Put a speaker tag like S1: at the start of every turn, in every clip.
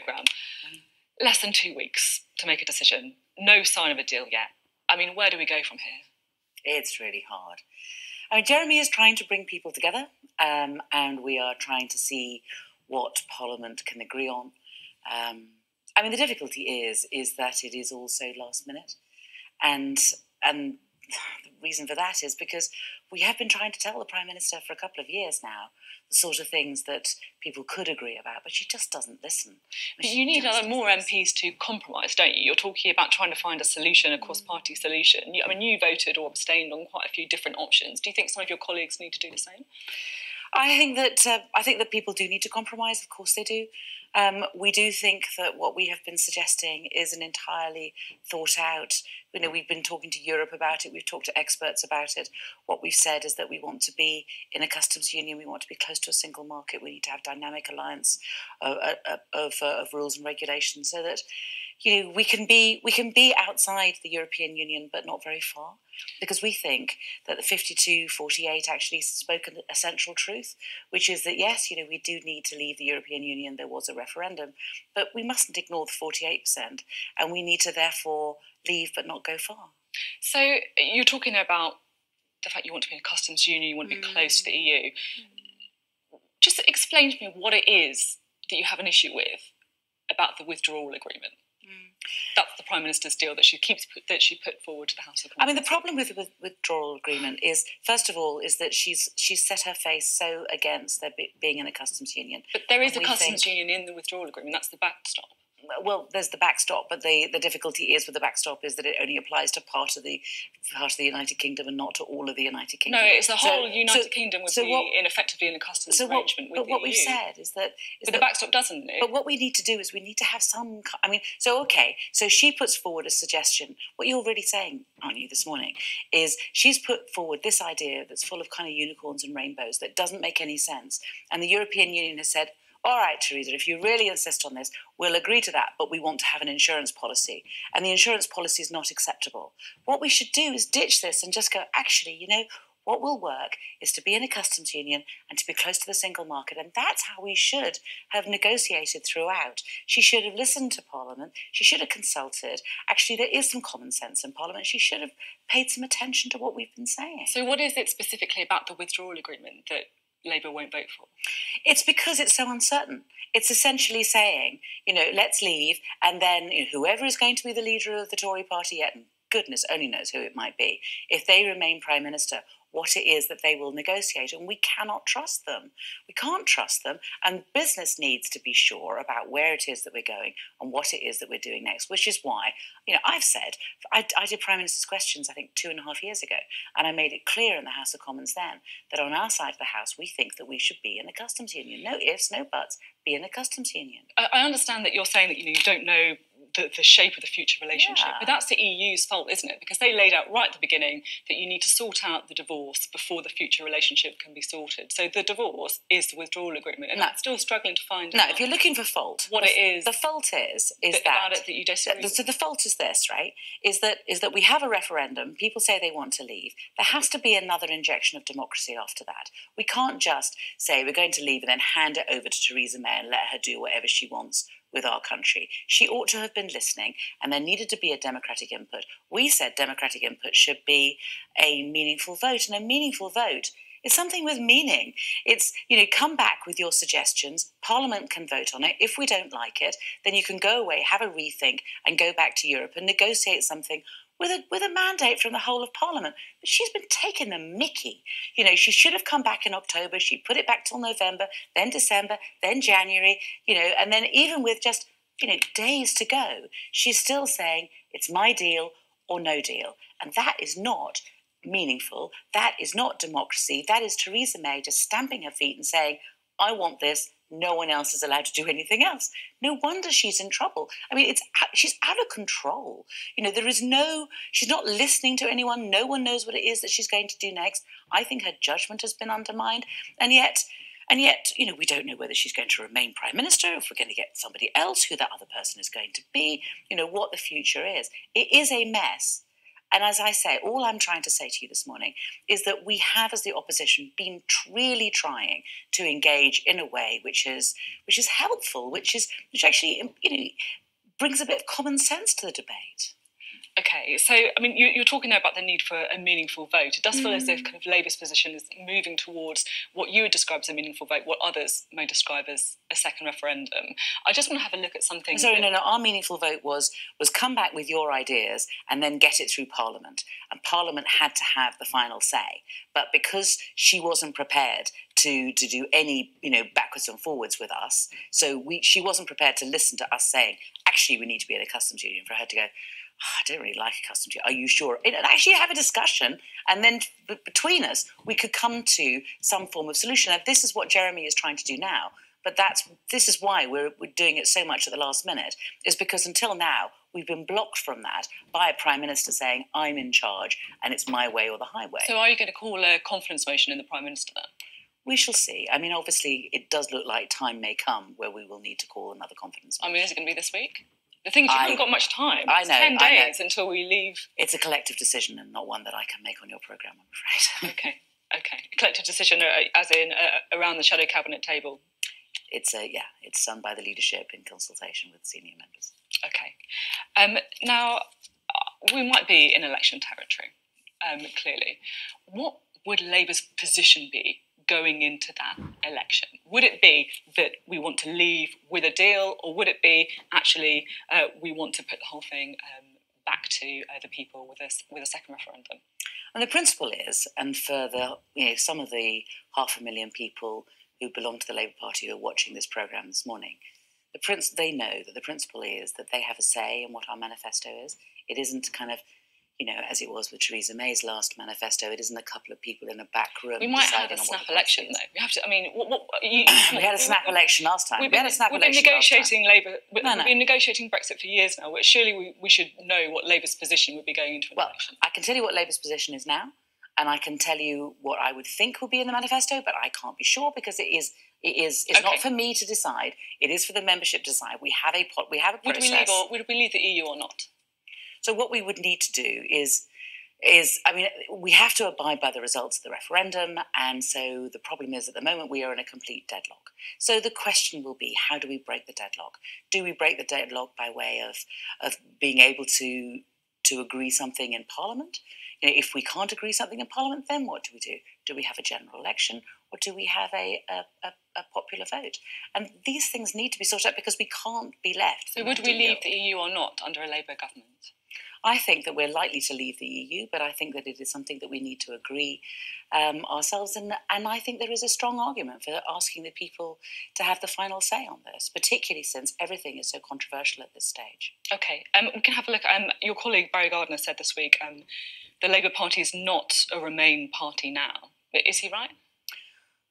S1: programme. Less than 2 weeks to make a decision. No sign of a deal yet. I mean, where do we go from here?
S2: It's really hard. I mean, Jeremy is trying to bring people together, and we are trying to see what Parliament can agree on. I mean, the difficulty is that it is also last minute, and the reason for that is because we have been trying to tell the Prime Minister for a couple of years now the sort of things that people could agree about, but she just doesn't listen.
S1: But you need more MPs to compromise, don't you? You're talking about trying to find a solution, a cross-party solution. I mean, you voted or abstained on quite a few different options. Do you think some of your colleagues need to do the same?
S2: I think that people do need to compromise. Of course, they do. We do think that what we have been suggesting is an entirely thought out. You know, we've been talking to Europe about it. We've talked to experts about it. What we've said is that we want to be in a customs union. We want to be close to a single market. We need to have dynamic alliance of rules and regulations, so that we can be outside the European Union, but not very far. Because we think that the 52-48 actually spoke a central truth, which is that, yes, we do need to leave the European Union. There was a referendum, but we mustn't ignore the 48%, and we need to therefore leave but not go far.
S1: So you're talking about the fact you want to be in a customs union, you want to be close to the EU. Just explain to me what it is that you have an issue with about the withdrawal agreement. That's the Prime Minister's deal that she put forward to the House of Commons.
S2: I mean, the problem with the withdrawal agreement is, first of all, is that she's set her face so against there being in a customs union.
S1: But there is a customs union in the withdrawal agreement. That's the backstop.
S2: Well, there's the backstop, but the difficulty is with the backstop is that it only applies to part of the United Kingdom and not to all of the United Kingdom.
S1: No, it's the whole United Kingdom would be effectively in a customs arrangement with the EU. But what
S2: we've said is that...
S1: But the backstop doesn't, it?
S2: But what we need to do is we need to have some... I mean, so she puts forward a suggestion. What you're really saying, aren't you, this morning, is she's put forward this idea that's full of kind of unicorns and rainbows that doesn't make any sense. And the European Union has said, all right, Theresa, if you really insist on this, we'll agree to that, but we want to have an insurance policy. And the insurance policy is not acceptable. What we should do is ditch this and just go, actually, what will work is to be in a customs union and to be close to the single market. And that's how we should have negotiated throughout. She should have listened to Parliament. She should have consulted. Actually, there is some common sense in Parliament. She should have paid some attention to what we've been saying.
S1: So what is it specifically about the withdrawal agreement that Labour won't vote for?
S2: It's because it's so uncertain. It's essentially saying, let's leave, and then whoever is going to be the leader of the Tory party yet, and goodness only knows who it might be, if they remain Prime Minister, what it is that they will negotiate, and we cannot trust them. We can't trust them, and business needs to be sure about where it is that we're going and what it is that we're doing next, which is why, I've said, I did Prime Minister's questions, I think, 2.5 years ago, and I made it clear in the House of Commons then that on our side of the House, we think that we should be in a customs union. No ifs, no buts, be in a customs union.
S1: I understand that you're saying that, you don't know the shape of the future relationship. But that's the EU's fault, isn't it? Because they laid out right at the beginning that you need to sort out the divorce before the future relationship can be sorted. So the divorce is the withdrawal agreement, and that's still struggling to find out.
S2: No, if you're looking for fault,
S1: what it is.
S2: The fault is
S1: that about it that you disagree with.
S2: So the fault is this, right? Is that we have a referendum, people say they want to leave. There has to be another injection of democracy after that. We can't just say we're going to leave and then hand it over to Theresa May and let her do whatever she wants with our country. She ought to have been listening, and there needed to be a democratic input. We said democratic input should be a meaningful vote, and a meaningful vote is something with meaning. It's, come back with your suggestions, Parliament can vote on it. If we don't like it, then you can go away, have a rethink, and go back to Europe and negotiate something with a mandate from the whole of Parliament. But she's been taking the mickey. She should have come back in October. She put it back till November, then December, then January, and then even with just, days to go, she's still saying it's my deal or no deal. And that is not meaningful. That is not democracy. That is Theresa May just stamping her feet and saying, I want this. No one else is allowed to do anything else. No wonder she's in trouble. I mean, she's out of control. She's not listening to anyone. No one knows what it is that she's going to do next. I think her judgment has been undermined. And yet, we don't know whether she's going to remain Prime Minister, if we're going to get somebody else, who that other person is going to be, what the future is. It is a mess. And as I say, all I'm trying to say to you this morning is that we have, as the opposition, been really trying to engage in a way which is helpful, which actually brings a bit of common sense to the debate.
S1: Okay, so I mean, you're talking there about the need for a meaningful vote. It does feel as if kind of Labour's position is moving towards what you would describe as a meaningful vote, what others may describe as a second referendum. I just want to have a look at something.
S2: Sorry, no. Our meaningful vote was come back with your ideas and then get it through Parliament. And Parliament had to have the final say. But because she wasn't prepared to do any, backwards and forwards with us, so she wasn't prepared to listen to us saying, actually, we need to be in a customs union, for her to go, I don't really like a customs union. Are you sure? And actually have a discussion, and then between us, we could come to some form of solution. Now, this is what Jeremy is trying to do now, but this is why we're doing it so much at the last minute, is because until now, we've been blocked from that by a Prime Minister saying, I'm in charge, and it's my way or the highway.
S1: So are you going to call a confidence motion in the Prime Minister then?
S2: We shall see. I mean, obviously, it does look like time may come where we will need to call another confidence motion.
S1: I mean, is it going to be this week? The thing is, you haven't got much time.
S2: It's
S1: 10 days until we leave.
S2: It's a collective decision and not one that I can make on your programme, I'm afraid.
S1: Okay. Collective decision as in around the shadow cabinet table?
S2: It's done by the leadership in consultation with senior members.
S1: Okay. Now, we might be in election territory, clearly. What would Labour's position be going into that election? Would it be that we want to leave with a deal, or would it be actually we want to put the whole thing back to the people with a second referendum?
S2: And the principle is, and for some of the 500,000 people who belong to the Labour Party who are watching this programme this morning, they know that the principle is that they have a say in what our manifesto is. It isn't kind of, as it was with Theresa May's last manifesto, it isn't a couple of people in a back room.
S1: We might have a snap election, though. We have to. I mean,
S2: we had a snap election last time.
S1: We've been negotiating Labour. We've been negotiating Brexit for years now. But surely we should know what Labour's position would be going into an election.
S2: I can tell you what Labour's position is now, and I can tell you what I would think will be in the manifesto, but I can't be sure because it's not for me to decide. It is for the membership to decide. We have a process.
S1: Would we leave the EU or not?
S2: So what we would need to do is, we have to abide by the results of the referendum, and so the problem is at the moment we are in a complete deadlock. So the question will be, how do we break the deadlock? Do we break the deadlock by way of being able to agree something in Parliament? If we can't agree something in Parliament, then what do we do? Do we have a general election, or do we have a popular vote? And these things need to be sorted out because we can't be left.
S1: So would we leave the EU or not under a Labour government?
S2: I think that we're likely to leave the EU, but I think that it is something that we need to agree ourselves. And I think there is a strong argument for asking the people to have the final say on this, particularly since everything is so controversial at this stage.
S1: Okay, we can have a look. Your colleague Barry Gardiner said this week the Labour Party is not a Remain party now. Is he right?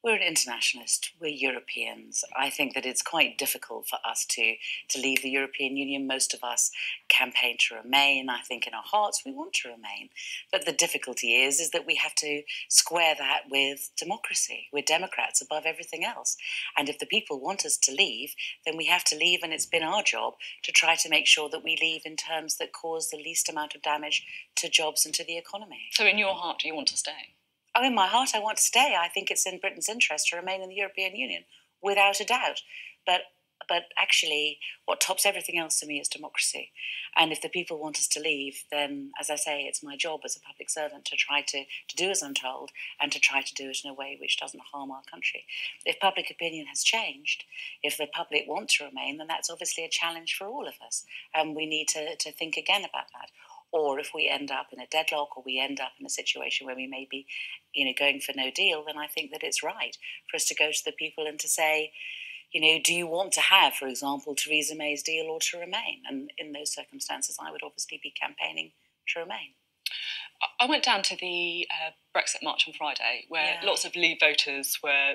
S2: We're an internationalist. We're Europeans. I think that it's quite difficult for us to leave the European Union. Most of us campaign to remain. I think in our hearts we want to remain. But the difficulty is that we have to square that with democracy. We're Democrats above everything else. And if the people want us to leave, then we have to leave, and it's been our job to try to make sure that we leave in terms that cause the least amount of damage to jobs and to the economy.
S1: So in your heart, do you want to stay?
S2: Oh, in my heart, I want to stay. I think it's in Britain's interest to remain in the European Union, without a doubt. But actually, what tops everything else to me is democracy. And if the people want us to leave, then, as I say, it's my job as a public servant to try to do as I'm told, and to try to do it in a way which doesn't harm our country. If public opinion has changed, if the public want to remain, then that's obviously a challenge for all of us. And we need to think again about that. Or if we end up in a deadlock, or we end up in a situation where we may be, going for no deal, then I think that it's right for us to go to the people and to say, do you want to have, for example, Theresa May's deal or to remain? And in those circumstances, I would obviously be campaigning to remain.
S1: I went down to the Brexit march on Friday, where lots of Leave voters were,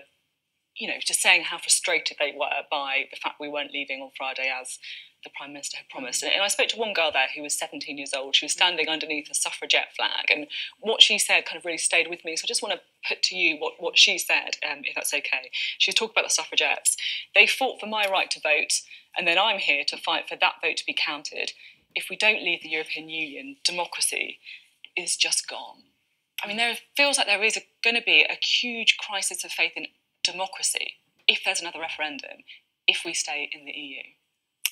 S1: just saying how frustrated they were by the fact we weren't leaving on Friday as the Prime Minister had promised. And I spoke to one girl there who was 17 years old. She was standing underneath a suffragette flag, and what she said kind of really stayed with me. So I just want to put to you what she said, if that's okay. She was talking about the suffragettes. They fought for my right to vote, and then I'm here to fight for that vote to be counted. If we don't leave the European Union, democracy is just gone. I mean, there feels like there is going to be a huge crisis of faith in democracy if there's another referendum, if we stay in the EU.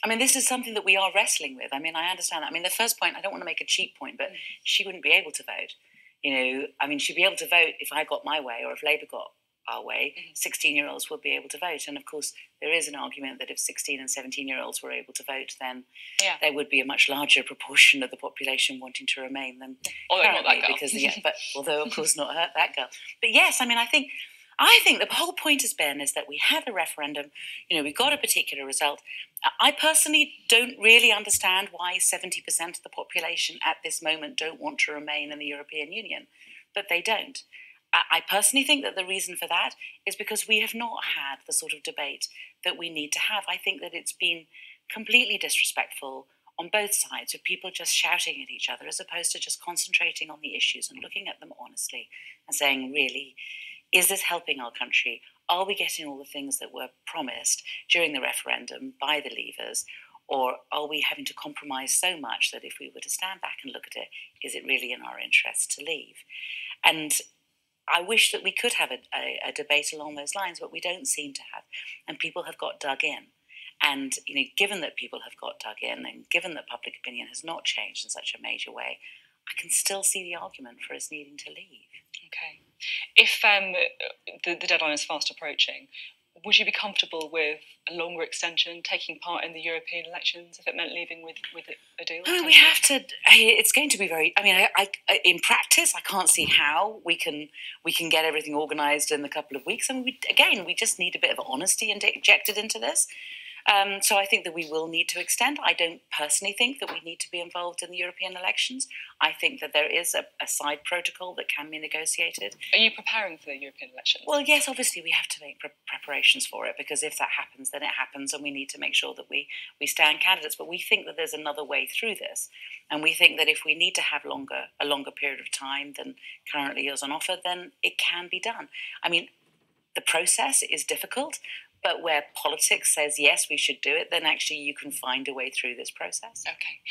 S2: I mean, this is something that we are wrestling with. I mean, I understand that. I mean, the first point, I don't want to make a cheap point, but she wouldn't be able to vote. You know, I mean, she'd be able to vote if I got my way or if Labour got our way. 16-year-olds would be able to vote. And of course, there is an argument that if 16 and 17-year-olds were able to vote, then there would be a much larger proportion of the population wanting to remain than
S1: currently. Not that girl.
S2: Because, but although, of course, not her, that girl. But yes, I mean, I think the whole point has been is that we had a referendum, you know, we got a particular result. I personally don't really understand why 70% of the population at this moment don't want to remain in the European Union, but they don't. I personally think that the reason for that is because we have not had the sort of debate that we need to have. I think that it's been completely disrespectful on both sides, with people just shouting at each other as opposed to just concentrating on the issues and looking at them honestly and saying, really, is this helping our country? Are we getting all the things that were promised during the referendum by the Leavers? Or are we having to compromise so much that if we were to stand back and look at it, is it really in our interest to leave? And I wish that we could have a debate along those lines, but we don't seem to have. And people have got dug in. And, you know, given that people have got dug in and given that public opinion has not changed in such a major way, I can still see the argument for us needing to leave.
S1: Okay. If the deadline is fast approaching, would you be comfortable with a longer extension, taking part in the European elections, if it meant leaving with a deal?
S2: We have to. It's going to be very. I mean, in practice, I can't see how we can get everything organised in a couple of weeks. I mean, we just need a bit of honesty injected into this. So I think that we will need to extend. I don't personally think that we need to be involved in the European elections. I think that there is a side protocol that can be negotiated.
S1: Are you preparing for the European elections?
S2: Well, yes, obviously we have to make preparations for it, because if that happens, then it happens, and we need to make sure that we stand candidates. But we think that there's another way through this, and we think that if we need to have a longer period of time than currently is on offer, then it can be done. I mean, the process is difficult, but where politics says, yes, we should do it, then actually you can find a way through this process.
S1: Okay.